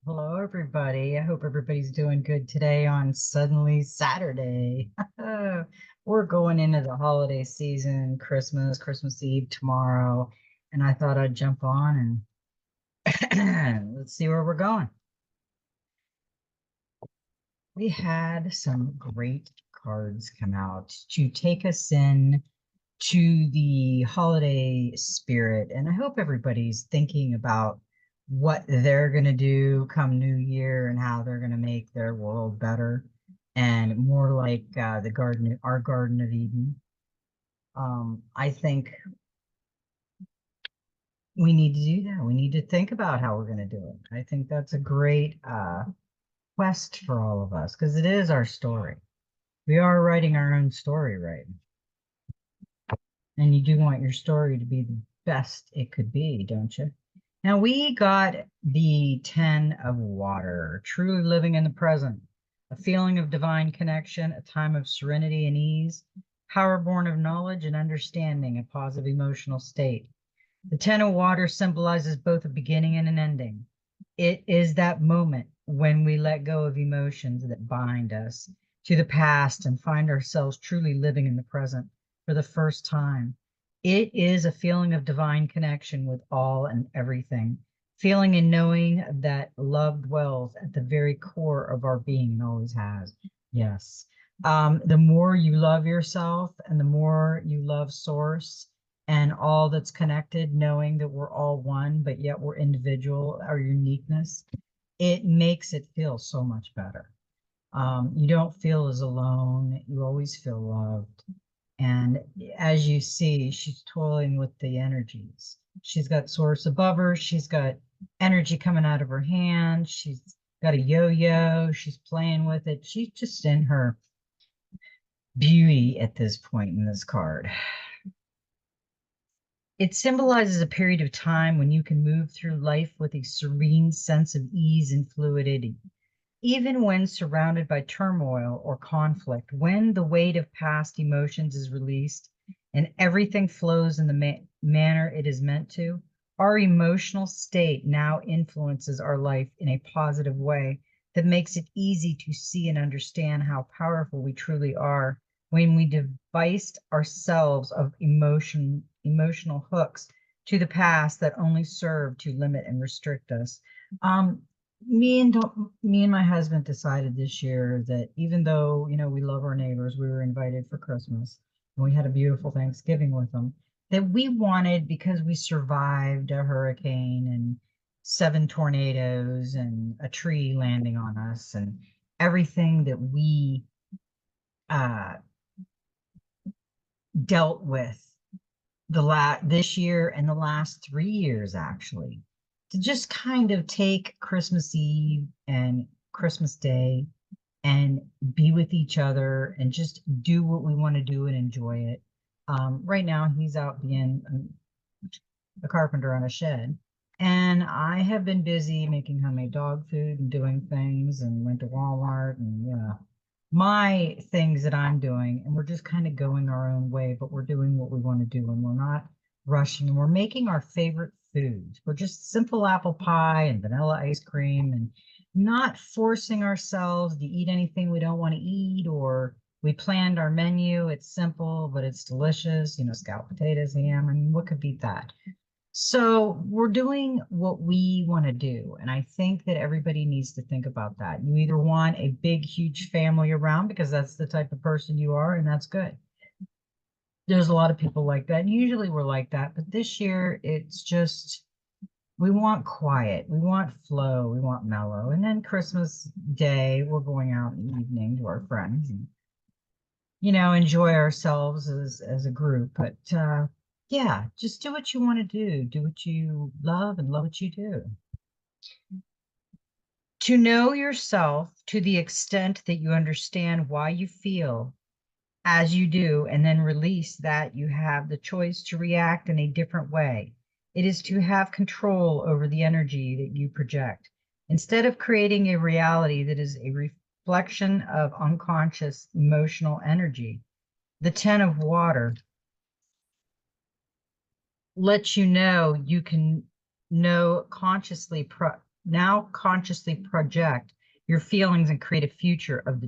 Hello, everybody. I hope everybody's doing good today on Suddenly Saturday. We're going into the holiday season, Christmas Eve tomorrow, and I thought I'd jump on and let's see where we're going. We had some great cards come out to take us in to the holiday spirit, and I hope everybody's thinking about what they're going to do come New Year and how they're going to make their world better and more like our Garden of Eden. I think we need to do that. We need to think about how we're going to do it. I think that's a great quest for all of us because it is our story. We are writing our own story, right? And you do want your story to be the best it could be, don't you? Now we got the 10 of water, truly living in the present, a feeling of divine connection, a time of serenity and ease, power born of knowledge and understanding, a positive emotional state. The 10 of water symbolizes both a beginning and an ending. It is that moment when we let go of emotions that bind us to the past and find ourselves truly living in the present for the first time. It is a feeling of divine connection with all and everything, feeling and knowing that love dwells at the very core of our being and always has. Yes. The more you love yourself and the more you love Source and all that's connected, knowing that we're all one, but yet we're individual, our uniqueness, it makes it feel so much better. You don't feel as alone. You always feel loved. And as you see, she's toiling with the energies. She's got Source above her. She's got energy coming out of her hand. She's got a yo-yo. She's playing with it. She's just in her beauty at this point in this card. It symbolizes a period of time when you can move through life with a serene sense of ease and fluidity. Even when surrounded by turmoil or conflict, when the weight of past emotions is released and everything flows in the manner it is meant to, our emotional state now influences our life in a positive way that makes it easy to see and understand how powerful we truly are when we devised ourselves of emotional hooks to the past that only serve to limit and restrict us. Me and my husband decided this year that even though we love our neighbors, we were invited for Christmas and we had a beautiful Thanksgiving with them, that we wanted, because we survived a hurricane and 7 tornadoes and a tree landing on us and everything that we uh, dealt with this year and the last 3 years, actually, to just kind of take Christmas Eve and Christmas Day and be with each other and just do what we want to do and enjoy it. Right now, he's out being a carpenter on a shed, and I have been busy making homemade dog food and doing things, and went to Walmart and my things that I'm doing, and we're just kind of going our own way, but we're doing what we want to do, and we're not rushing, and we're making our favorite foods. We're just simple apple pie and vanilla ice cream and not forcing ourselves to eat anything we don't want to eat, or we planned our menu. It's simple, but it's delicious, scalloped potatoes, ham, and what could beat that? So we're doing what we want to do. And I think that everybody needs to think about that. You either want a big, huge family around because that's the type of person you are, and that's good. There's a lot of people like that. And usually we're like that. But this year, it's just, we want quiet. We want flow. We want mellow. And then Christmas Day, we're going out in the evening to our friends and, enjoy ourselves as a group. But yeah, just do what you want to do. Do what you love and love what you do. To know yourself to the extent that you understand why you feel as you do, and then release that you have the choice to react in a different way. It is to have control over the energy that you project. Instead of creating a reality that is a reflection of unconscious emotional energy, the 10 of water lets you know you can know consciously now consciously project your feelings and create a future of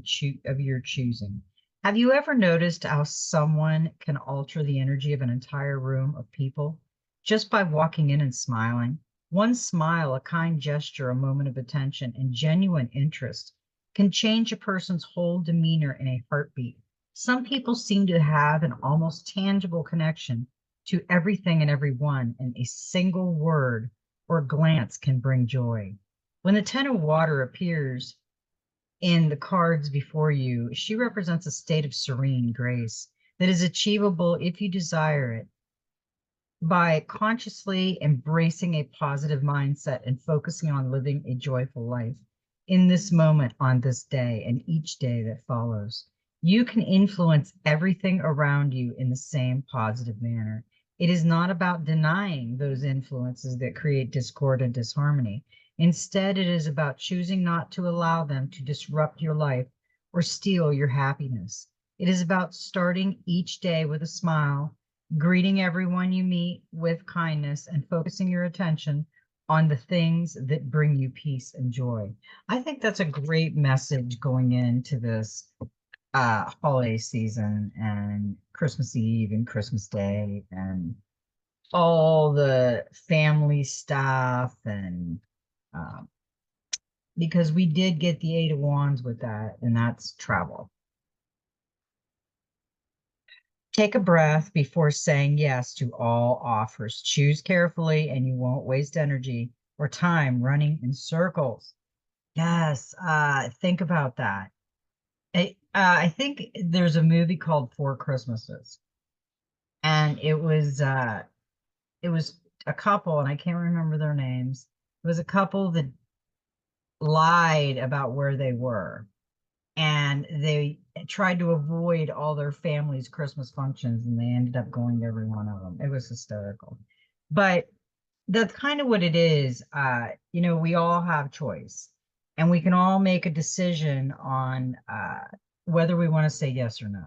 of your choosing. Have you ever noticed how someone can alter the energy of an entire room of people just by walking in and smiling? One smile, a kind gesture, a moment of attention, and genuine interest can change a person's whole demeanor in a heartbeat. Some people seem to have an almost tangible connection to everything and everyone, and a single word or glance can bring joy. When the Ten of Water appears in the cards before you, she represents a state of serene grace that is achievable if you desire it by consciously embracing a positive mindset and focusing on living a joyful life in this moment, on this day, and each day that follows. You can influence everything around you in the same positive manner. It is not about denying those influences that create discord and disharmony. Instead, it is about choosing not to allow them to disrupt your life or steal your happiness. It is about starting each day with a smile, greeting everyone you meet with kindness, and focusing your attention on the things that bring you peace and joy. I think that's a great message going into this holiday season and Christmas Eve and Christmas Day and all the family stuff. And um, because we did get the Eight of Wands with that, and that's travel. Take a breath before saying yes to all offers. Choose carefully, and you won't waste energy or time running in circles. Yes, think about that. I think there's a movie called Four Christmases, and it was a couple, and I can't remember their names. It was a couple that lied about where they were, and they tried to avoid all their family's Christmas functions, and they ended up going to every one of them. It was hysterical. But that's kind of what it is. We all have choice, and we can all make a decision on whether we want to say yes or no,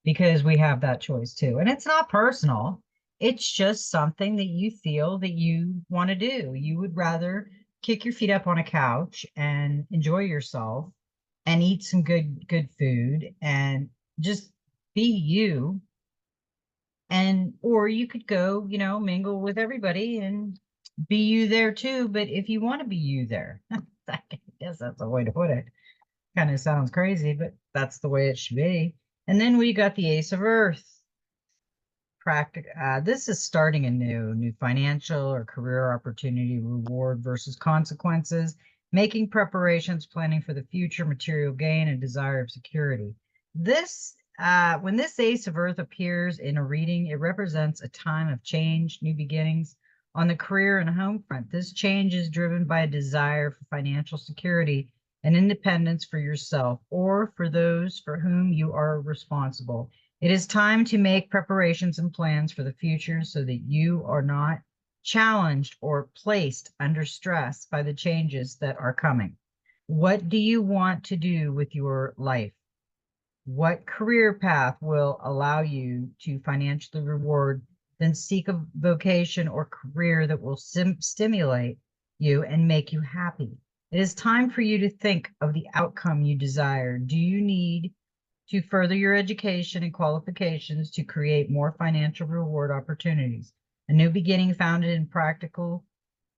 because we have that choice too. And it's not personal. It's just something that you feel that you want to do. You would rather kick your feet up on a couch and enjoy yourself and eat some good food and just be you. And or you could go, mingle with everybody and be you there too. But if you want to be you there, I guess that's the way to put it. Kind of sounds crazy, but that's the way it should be. And then we got the Ace of Earth. This is starting a new financial or career opportunity, reward versus consequences, making preparations, planning for the future, material gain, and desire of security. When this Ace of Earth appears in a reading, it represents a time of change, new beginnings on the career and home front. This change is driven by a desire for financial security and independence for yourself or for those for whom you are responsible. It is time to make preparations and plans for the future so that you are not challenged or placed under stress by the changes that are coming. What do you want to do with your life? What career path will allow you to financially reward? Then seek a vocation or career that will stimulate you and make you happy. It is time for you to think of the outcome you desire. Do you need to further your education and qualifications to create more financial reward opportunities? A new beginning founded in practical.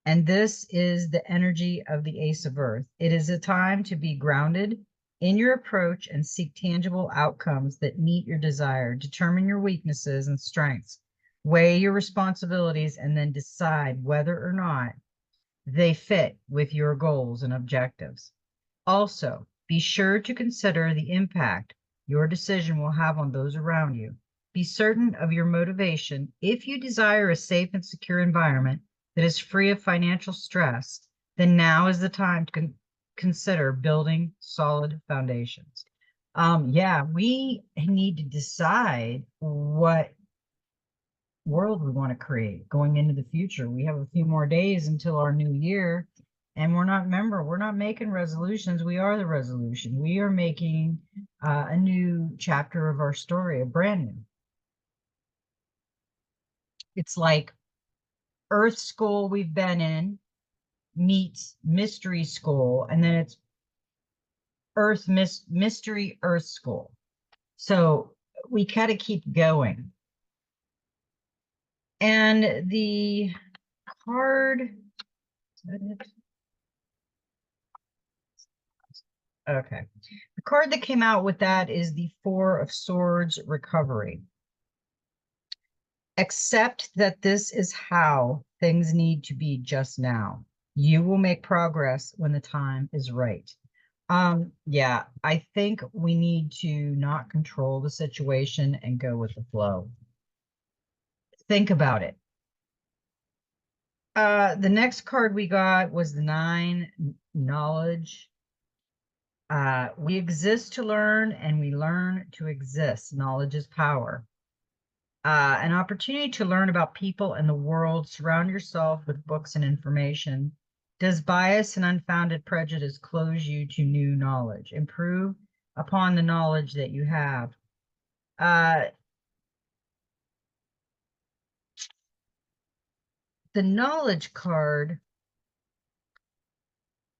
And this is the energy of the Ace of Earth. It is a time to be grounded in your approach and seek tangible outcomes that meet your desire. Determine your weaknesses and strengths. Weigh your responsibilities and then decide whether or not they fit with your goals and objectives. Also, be sure to consider the impact your decision will have on those around you. Be certain of your motivation. If you desire a safe and secure environment that is free of financial stress, then now is the time to consider building solid foundations. Yeah, we need to decide what world we want to create going into the future. We have a few more days until our new year, and we're not making resolutions. We are the resolution. We are making a new chapter of our story, a brand new. It's like Earth School we've been in, meets mystery school, and then it's mystery Earth school. So we kind of keep going. And the card, is that it? Okay. The card that came out with that is the Four of Swords Recovery. Accept that this is how things need to be just now. You will make progress when the time is right. Yeah, I think we need to not control the situation and go with the flow. Think about it. The next card we got was the 9, knowledge. We exist to learn and we learn to exist. Knowledge is power. An opportunity to learn about people and the world. Surround yourself with books and information. Does bias and unfounded prejudice close you to new knowledge? Improve upon the knowledge that you have. The knowledge card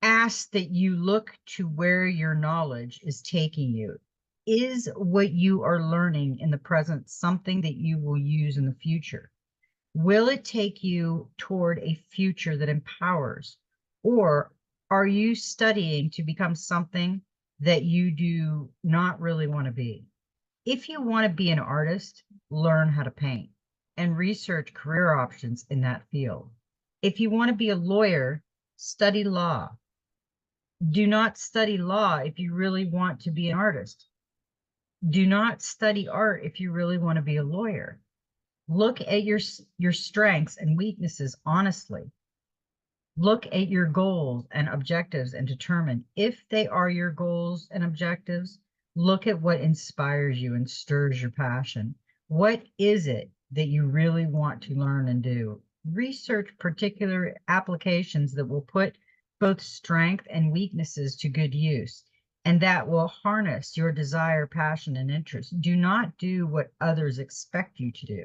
asks that you look to where your knowledge is taking you. Is what you are learning in the present something that you will use in the future? Will it take you toward a future that empowers? Or are you studying to become something that you do not really want to be? If you want to be an artist, learn how to paint and research career options in that field. If you want to be a lawyer, study law. Do not study law if you really want to be an artist. Do not study art if you really want to be a lawyer. Look at your strengths and weaknesses honestly. Look at your goals and objectives and determine if they are your goals and objectives. Look at what inspires you and stirs your passion. What is it that you really want to learn and do? Research particular applications that will put both strength and weaknesses to good use, and that will harness your desire, passion, and interest. Do not do what others expect you to do.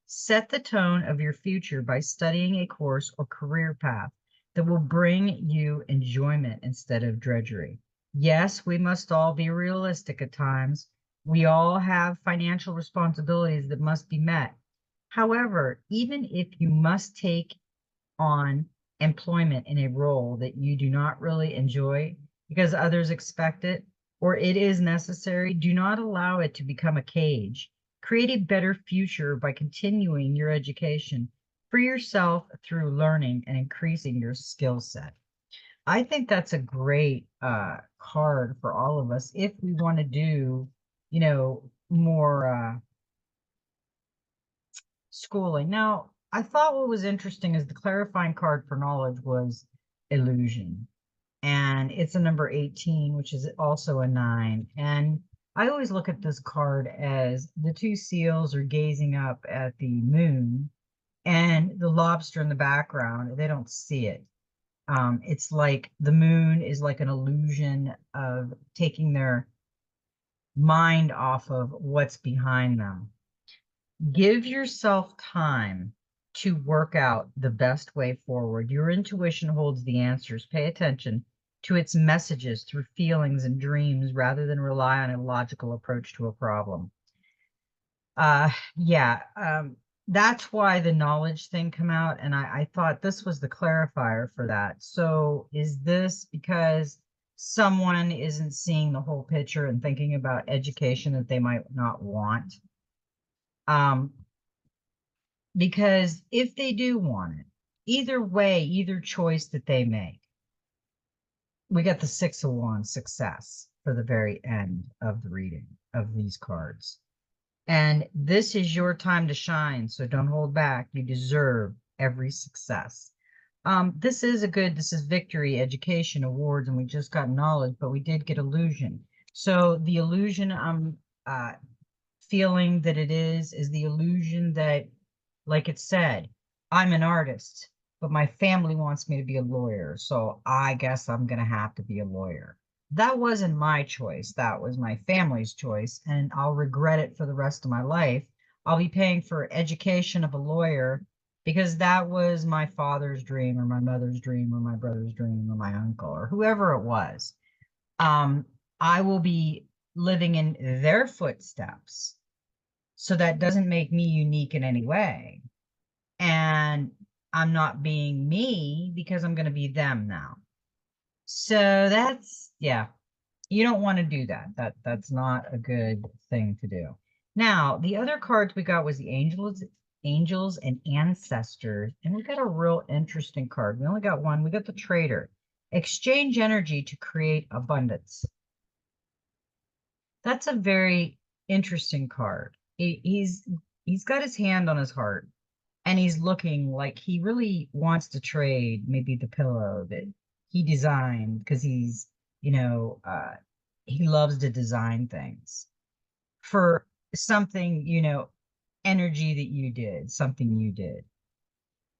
Set the tone of your future by studying a course or career path that will bring you enjoyment instead of drudgery. Yes, we must all be realistic at times. We all have financial responsibilities that must be met. However, even if you must take on employment in a role that you do not really enjoy because others expect it or it is necessary, do not allow it to become a cage. Create a better future by continuing your education for yourself through learning and increasing your skill set. I think that's a great card for all of us if we want to do, more schooling. Now, I thought what was interesting is the clarifying card for knowledge was illusion. And it's a number 18, which is also a 9. And I always look at this card as the two seals are gazing up at the moon and the lobster in the background. They don't see it. It's like the moon is like an illusion of taking their mind off of what's behind them. Give yourself time to work out the best way forward. Your intuition holds the answers. Pay attention to its messages through feelings and dreams rather than rely on a logical approach to a problem. Yeah, that's why the knowledge thing come out, and I thought this was the clarifier for that. So is this because someone isn't seeing the whole picture and thinking about education that they might not want? Because if they do want it, either way, either choice that they make, we got the 6 of Wands, success, for the very end of the reading of these cards. And this is your time to shine, so don't hold back. You deserve every success. This is victory, education, awards, and we just got knowledge, but we did get illusion. So the illusion I'm feeling that it is the illusion that, like it said, I'm an artist, but my family wants me to be a lawyer, so I guess I'm going to have to be a lawyer. That wasn't my choice. That was my family's choice, and I'll regret it for the rest of my life. I'll be paying for education of a lawyer because that was my father's dream or my mother's dream or my brother's dream or my uncle or whoever it was. Um, I will be living in their footsteps. So that doesn't make me unique in any way. And I'm not being me because I'm going to be them now. So that's, yeah, you don't want to do that. That's not a good thing to do. Now, the other cards we got was the angels and ancestors, and we got a real interesting card. We only got one. We got the trader. Exchange energy to create abundance. That's a very interesting card. He's got his hand on his heart, and he's looking like he really wants to trade maybe the pillow that he designed because he's, you know, he loves to design things for something, energy that you did, something you did.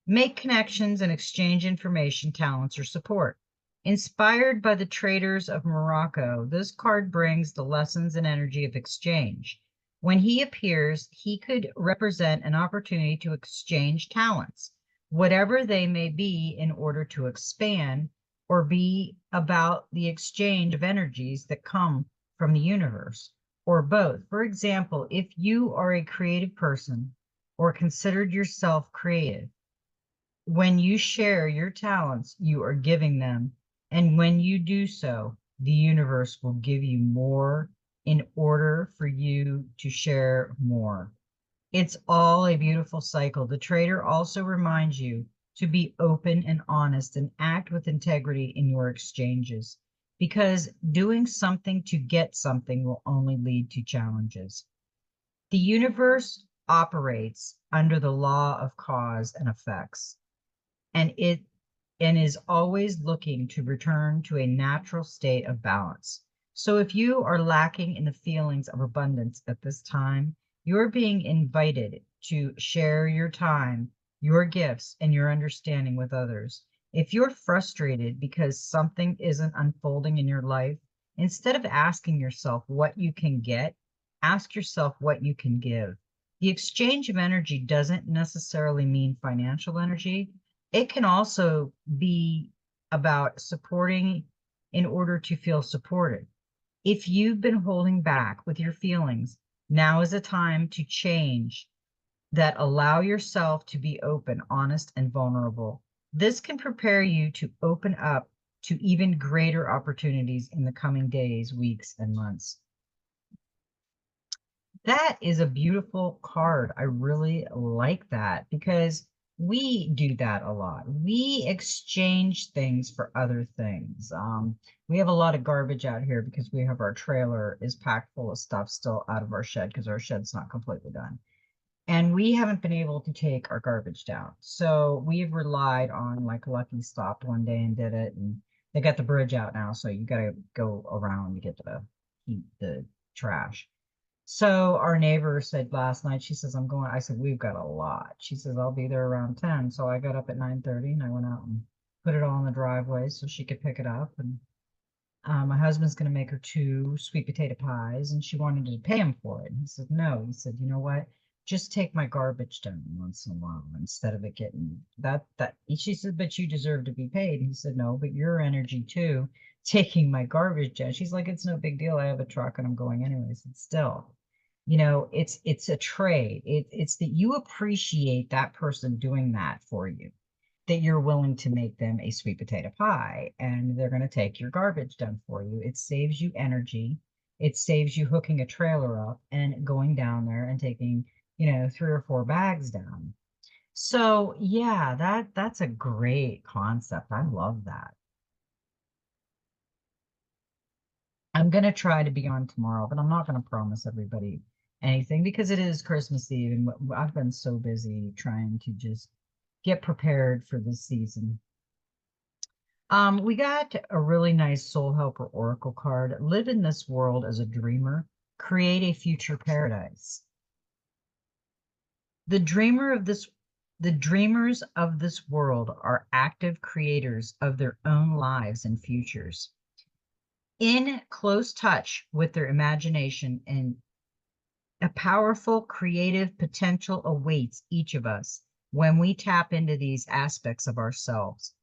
Make connections and exchange information, talents, or support. Inspired by the traders of Morocco, this card brings the lessons and energy of exchange. When he appears, he could represent an opportunity to exchange talents, whatever they may be, in order to expand, or be about the exchange of energies that come from the universe, or both. For example, if you are a creative person or considered yourself creative, when you share your talents, you are giving them. And when you do so, the universe will give you more in order for you to share more. It's all a beautiful cycle. The trader also reminds you to be open and honest and act with integrity in your exchanges, because doing something to get something will only lead to challenges. The universe operates under the law of cause and effects, and is always looking to return to a natural state of balance. So if you are lacking in the feelings of abundance at this time, you're being invited to share your time, your gifts, and your understanding with others. If you're frustrated because something isn't unfolding in your life, instead of asking yourself what you can get, ask yourself what you can give. The exchange of energy doesn't necessarily mean financial energy. It can also be about supporting in order to feel supported. If you've been holding back with your feelings, now is a time to change that. Allow yourself to be open, honest, and vulnerable. This can prepare you to open up to even greater opportunities in the coming days, weeks, and months. That is a beautiful card. I really like that because we do that a lot. We exchange things for other things. We have a lot of garbage out here because we have our trailer is packed full of stuff still out of our shed because our shed's not completely done. And we haven't been able to take our garbage down. So we've relied on, like, Lucky stopped one day and did it, and they got the bridge out now. So you got to go around to get to the trash. So our neighbor said last night, she says, I'm going. I said, we've got a lot. She says, I'll be there around 10. So I got up at 9:30 and I went out and put it all in the driveway so she could pick it up. And my husband's going to make her 2 sweet potato pies, and she wanted to pay him for it. And he said, no. He said, you know what? Just take my garbage down once in a while instead of it getting that. She said, but you deserve to be paid. And he said, no, but your energy too, taking my garbage down. She's like, it's no big deal. I have a truck and I'm going anyways. It's still, it's a trade. It's that you appreciate that person doing that for you, that you're willing to make them a sweet potato pie and they're going to take your garbage done for you. It saves you energy. It saves you hooking a trailer up and going down there and taking, 3 or 4 bags down. So yeah, that's a great concept. I love that. I'm going to try to be on tomorrow, but I'm not going to promise everybody anything because it is Christmas Eve and I've been so busy trying to just get prepared for this season. We got a really nice Soul Helper Oracle card. Live in this world as a dreamer. Create a future paradise. The dreamers of this world are active creators of their own lives and futures. In close touch with their imagination, and a powerful creative potential awaits each of us. when we tap into these aspects of ourselves.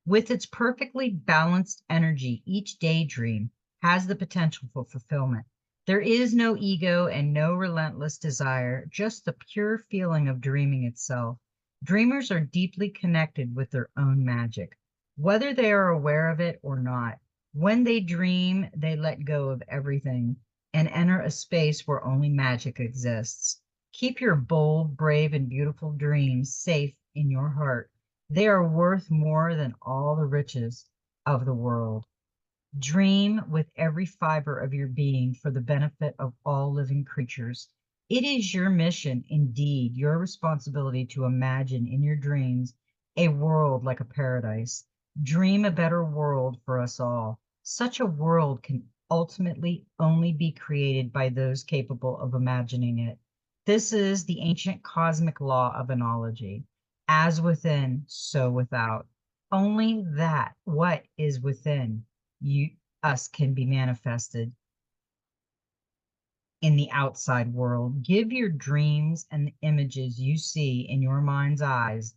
With its perfectly balanced energy, each daydream has the potential for fulfillment. There is no ego and no relentless desire, just the pure feeling of dreaming itself. Dreamers are deeply connected with their own magic, whether they are aware of it or not. When they dream, they let go of everything and enter a space where only magic exists. Keep your bold, brave, and beautiful dreams safe in your heart. They are worth more than all the riches of the world. Dream with every fiber of your being for the benefit of all living creatures. It is your mission, indeed, your responsibility to imagine in your dreams a world like a paradise. Dream a better world for us all. Such a world can ultimately only be created by those capable of imagining it. This is the ancient cosmic law of analogy. As within, so without. Only that what is within you us can be manifested in the outside world. Give your dreams and the images you see in your mind's eyes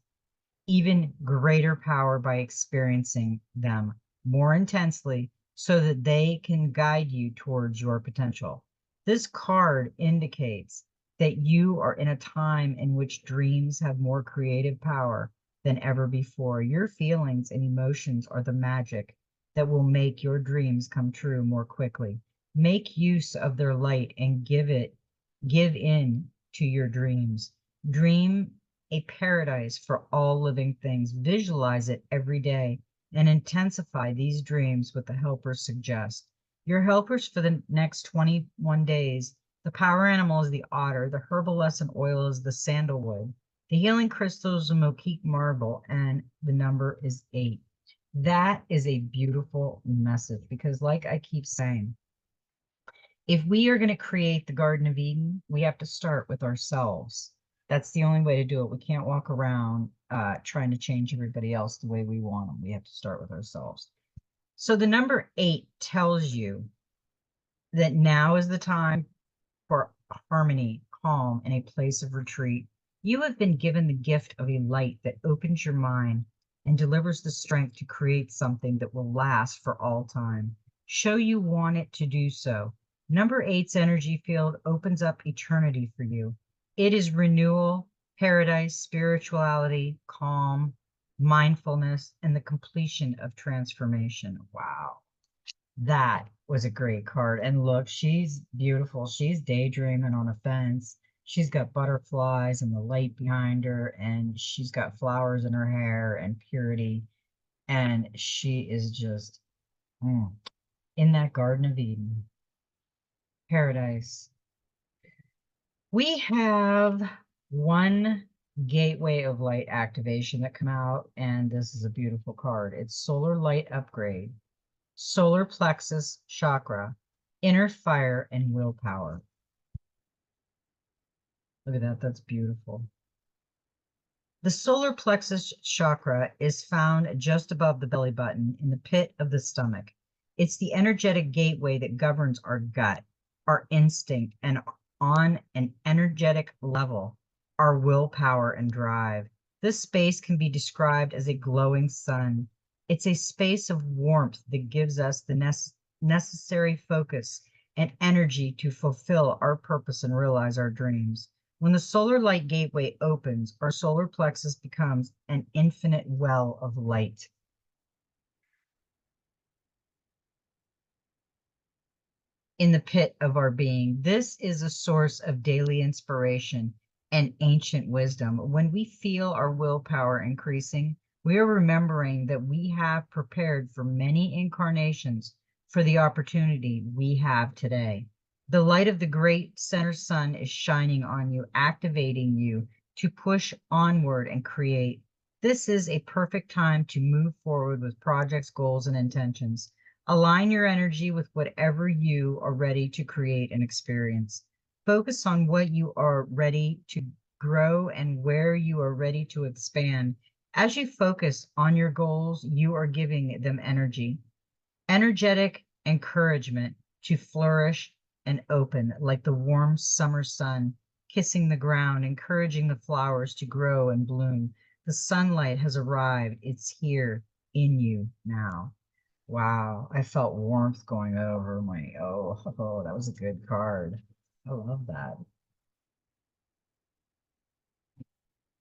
even greater power by experiencing them more intensely so that they can guide you towards your potential. This card indicates that you are in a time in which dreams have more creative power than ever before. Your feelings and emotions are the magic that will make your dreams come true more quickly. Make use of their light and give in to your dreams. Dream a paradise for all living things. Visualize it every day and intensify these dreams with the helpers suggest. Your helpers for the next 21 days. The power animal is the otter. The herbaliscent oil is the sandalwood. The healing crystal is the moquette marble, and the number is 8. That is a beautiful message because, like I keep saying, if we are going to create the Garden of Eden, we have to start with ourselves. That's the only way to do it. We can't walk around trying to change everybody else the way we want them. We have to start with ourselves. So the number 8 tells you that now is the time for harmony, calm, and a place of retreat. You have been given the gift of a light that opens your mind and delivers the strength to create something that will last for all time. Show you want it to do so. Number 8's energy field opens up eternity for you. It is renewal, paradise, spirituality, calm, mindfulness, and the completion of transformation. Wow. That was a great card. And look, she's beautiful. She's daydreaming on a fence. She's got butterflies and the light behind her, and she's got flowers in her hair and purity. And she is just in that Garden of Eden. Paradise. We have one gateway of light activation that come out, and this is a beautiful card. It's Solar Light Upgrade, Solar Plexus Chakra, Inner Fire, and Willpower. Look at that, that's beautiful. The solar plexus chakra is found just above the belly button in the pit of the stomach. It's the energetic gateway that governs our gut, our instinct, and on an energetic level, our willpower and drive. This space can be described as a glowing sun. It's a space of warmth that gives us the necessary focus and energy to fulfill our purpose and realize our dreams. When the solar light gateway opens, our solar plexus becomes an infinite well of light. In the pit of our being, this is a source of daily inspiration and ancient wisdom. When we feel our willpower increasing, we are remembering that we have prepared for many incarnations for the opportunity we have today. The light of the great center sun is shining on you, activating you to push onward and create. This is a perfect time to move forward with projects, goals, and intentions. Align your energy with whatever you are ready to create and experience. Focus on what you are ready to grow and where you are ready to expand. As you focus on your goals, you are giving them energy, energetic encouragement to flourish and open like the warm summer sun kissing the ground, encouraging the flowers to grow and bloom. The sunlight has arrived. It's here in you now. Wow, I felt warmth going over my, oh, that was a good card. I love that.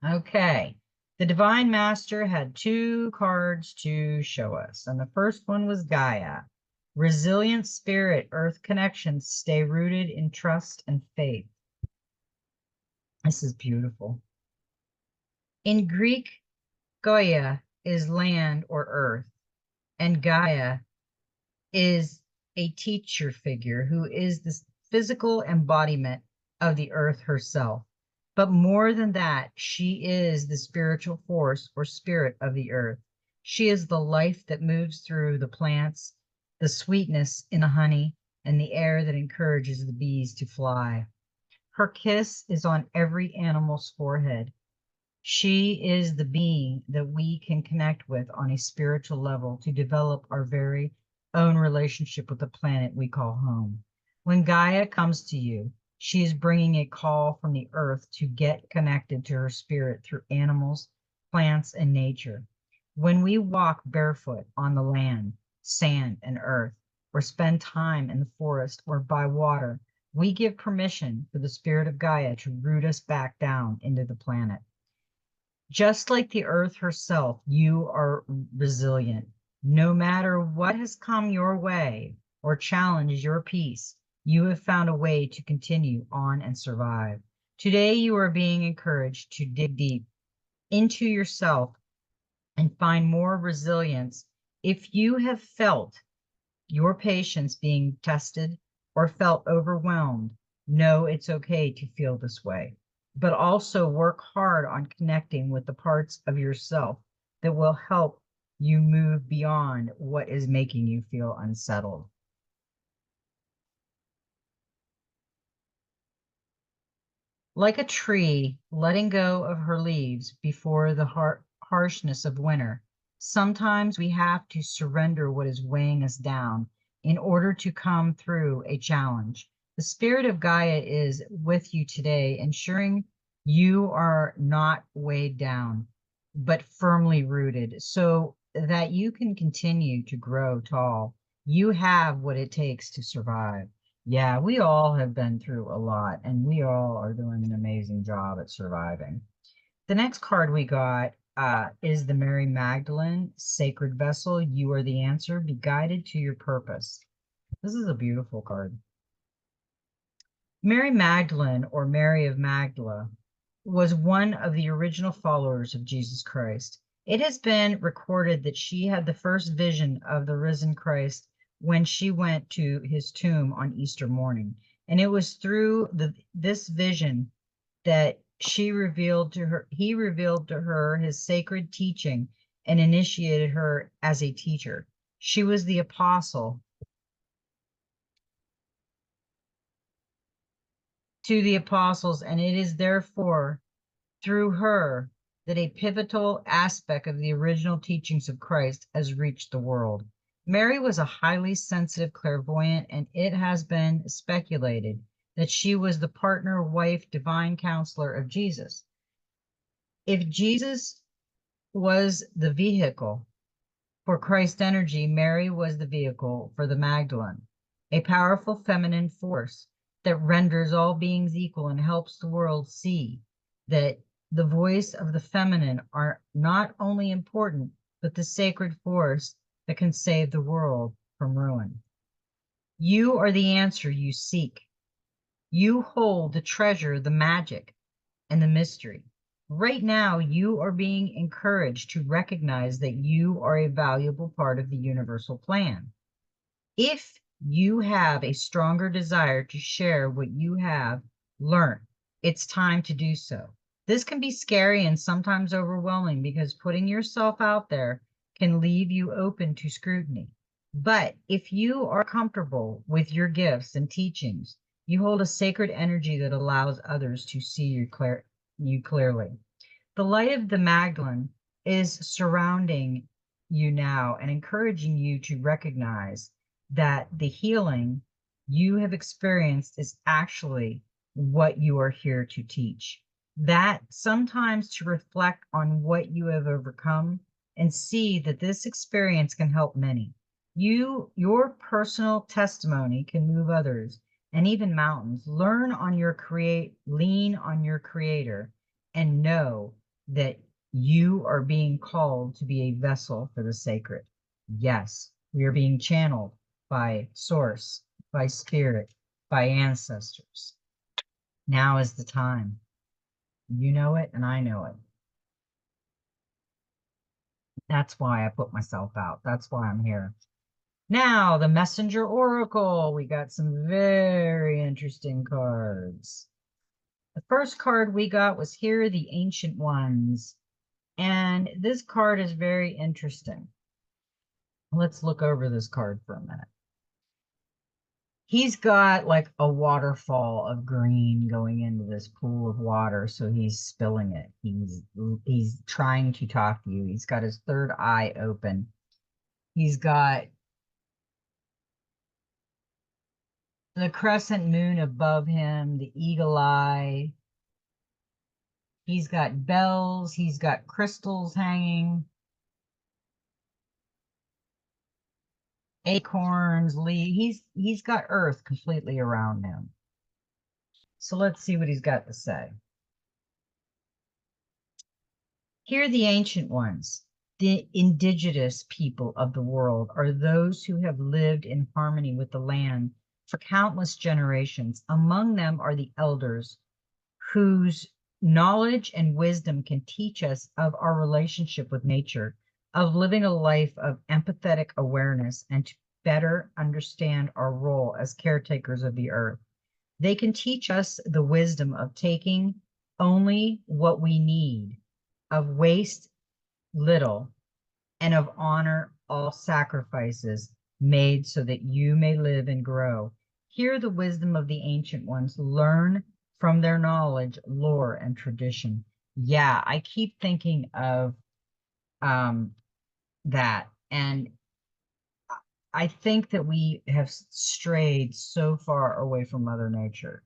Okay, the Divine Master had two cards to show us, and the first one was Gaia. Resilient spirit, earth connections, stay rooted in trust and faith. This is beautiful. In Greek, Gaia is land or earth, and Gaia is a teacher figure who is the physical embodiment of the earth herself. But more than that, she is the spiritual force or spirit of the earth. She is the life that moves through the plants, the sweetness in the honey, and the air that encourages the bees to fly. Her kiss is on every animal's forehead. She is the being that we can connect with on a spiritual level to develop our very own relationship with the planet we call home. When Gaia comes to you, she is bringing a call from the earth to get connected to her spirit through animals, plants, and nature. When we walk barefoot on the land, sand, and earth, or spend time in the forest or by water, we give permission for the spirit of Gaia to root us back down into the planet. Just like the earth herself, you are resilient. No matter what has come your way or challenged your peace, you have found a way to continue on and survive. Today, you are being encouraged to dig deep into yourself and find more resilience. If you have felt your patience being tested or felt overwhelmed, know it's okay to feel this way, but also work hard on connecting with the parts of yourself that will help you move beyond what is making you feel unsettled. Like a tree letting go of her leaves before the harshness of winter, sometimes we have to surrender what is weighing us down in order to come through a challenge. The spirit of Gaia is with you today, ensuring you are not weighed down, but firmly rooted so that you can continue to grow tall. You have what it takes to survive. Yeah, we all have been through a lot, and we all are doing an amazing job at surviving. The next card we got is the Mary Magdalene, Sacred Vessel. You are the answer. Be guided to your purpose. This is a beautiful card. Mary Magdalene, or Mary of Magdala, was one of the original followers of Jesus Christ. It has been recorded that she had the first vision of the risen Christ when she went to his tomb on Easter morning. And it was through this vision that he revealed to her his sacred teaching and initiated her as a teacher. She was the apostle to the apostles, and it is therefore through her that a pivotal aspect of the original teachings of Christ has reached the world. Mary was a highly sensitive clairvoyant, and it has been speculated that she was the partner, wife, divine counselor of Jesus. If Jesus was the vehicle for Christ's energy, Mary was the vehicle for the Magdalene, a powerful feminine force that renders all beings equal and helps the world see that the voice of the feminine are not only important, but the sacred force that can save the world from ruin. You are the answer you seek. You hold the treasure, the magic, and the mystery. Right now, you are being encouraged to recognize that you are a valuable part of the universal plan. If you have a stronger desire to share what you have learned, it's time to do so. This can be scary and sometimes overwhelming because putting yourself out there can leave you open to scrutiny. But if you are comfortable with your gifts and teachings, you hold a sacred energy that allows others to see you clearly. The light of the Magdalene is surrounding you now and encouraging you to recognize that the healing you have experienced is actually what you are here to teach. That sometimes to reflect on what you have overcome and see that this experience can help many. Your personal testimony can move others and even mountains. Learn on your lean on your creator, and know that you are being called to be a vessel for the sacred. Yes, we are being channeled by source, by spirit, by ancestors. Now is the time. You know it, and I know it. That's why I put myself out. That's why I'm here. Now, the Messenger Oracle. We got some very interesting cards. The first card we got was Here are the Ancient Ones. And this card is very interesting. Let's look over this card for a minute. He's got like a waterfall of green going into this pool of water, so he's spilling it. He's trying to talk to you. He's got his third eye open. He's got the crescent moon above him, the eagle eye. He's got bells. He's got crystals hanging, acorns, he's got earth completely around him. So let's see what he's got to say. Here, the ancient ones, the indigenous people of the world, are those who have lived in harmony with the land for countless generations. Among them are the elders, whose knowledge and wisdom can teach us of our relationship with nature, of living a life of empathetic awareness, and to better understand our role as caretakers of the earth. They can teach us the wisdom of taking only what we need, of waste little, and of honor all sacrifices made so that you may live and grow. Hear the wisdom of the ancient ones. Learn from their knowledge, lore, and tradition. Yeah, I keep thinking of that. And I think that we have strayed so far away from Mother Nature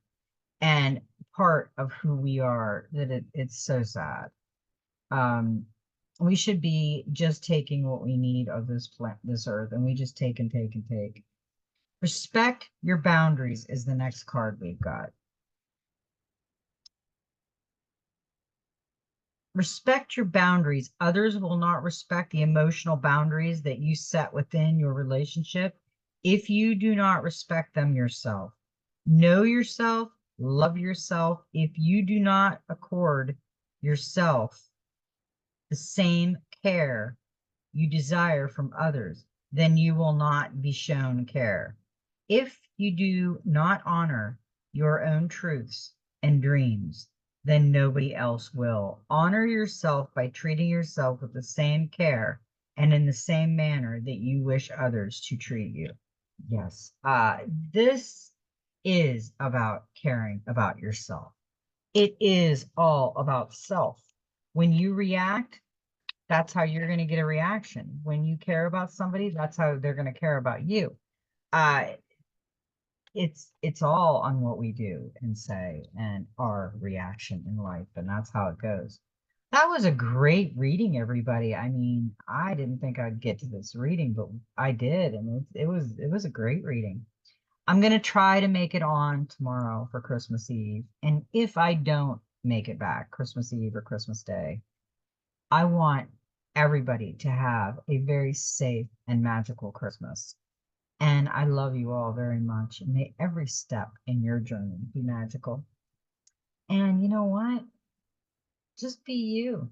and part of who we are that it's so sad. We should be just taking what we need of this earth, and we just take and take and take. Respect your boundaries is the next card we've got. Respect your boundaries. Others will not respect the emotional boundaries that you set within your relationship if you do not respect them yourself. Know yourself, love yourself. If you do not accord yourself the same care you desire from others, then you will not be shown care. If you do not honor your own truths and dreams, then nobody else will. Honor yourself by treating yourself with the same care and in the same manner that you wish others to treat you. Yes. This is about caring about yourself. It is all about self. When you react, that's how you're going to get a reaction. When you care about somebody, that's how they're going to care about you. It's all on what we do and say and our reaction in life, and that's how it goes. That was a great reading, everybody. I mean, I didn't think I'd get to this reading, but I did, and it was a great reading. I'm going to try to make it on tomorrow for Christmas Eve, and if I don't make it back Christmas Eve or Christmas Day, I want everybody to have a very safe and magical Christmas. And I love you all very much. And may every step in your journey be magical. And you know what? Just be you.